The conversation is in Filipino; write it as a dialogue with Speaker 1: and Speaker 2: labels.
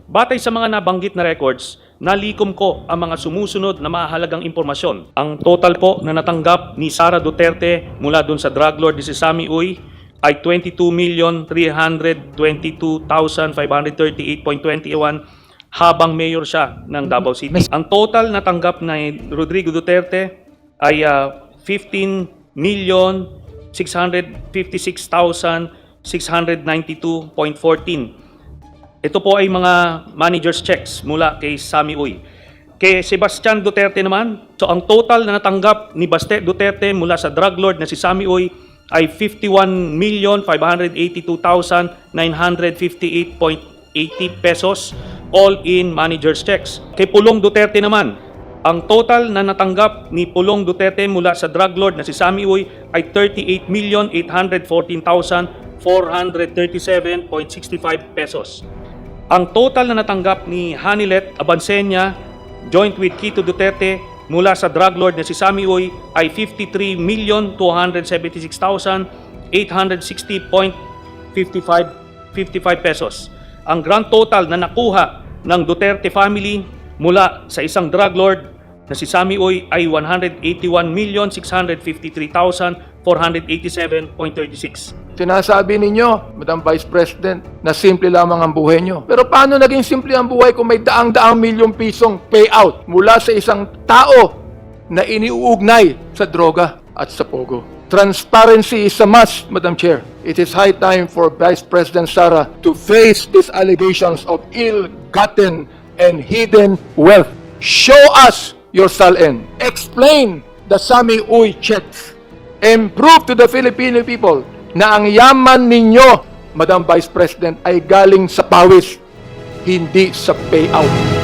Speaker 1: Batay sa mga nabanggit na records, nalikom ko ang mga sumusunod na mahalagang impormasyon. Ang total po na natanggap ni Sara Duterte mula dun sa drug lord ni si Sammy Uy ay 22,322,538.21 habang mayor siya ng Davao City. Ang total na tanggap ni Rodrigo Duterte ay 15,656,692.14. Ito po ay mga manager's checks mula kay Sammy Uy. Kay Sebastian Duterte naman, so ang total na natanggap ni Baste Duterte mula sa drug lord na si Sammy Uy ay 51,582,958.80 pesos, all in manager's checks. Kay Pulong Duterte naman, ang total na natanggap ni Pulong Duterte mula sa drug lord na si Sammy Uy ay 38,814,437.65 pesos. Ang total na natanggap ni Hanilet Abansenya, joint with Kito Duterte, mula sa drug lord na si Sammy Uy ay 53,276,860.55 pesos. Ang grand total na nakuha ng Duterte family mula sa isang drug lord na si Sammy Uy ay 181,653,487.36.
Speaker 2: Sinasabi ninyo, Madam Vice President, na simple lamang ang buhay nyo. Pero paano naging simple ang buhay kung may daang-daang milyong pisong payout mula sa isang tao na iniuugnay sa droga at sa pogo? Transparency is a must, Madam Chair. It is high time for Vice President Sara to face these allegations of ill-gotten and hidden wealth. Show us your SALN. Explain the Sammy Uy checks. And prove to the Filipino people na ang yaman ninyo, Madam Vice President, ay galing sa pawis, hindi sa payout.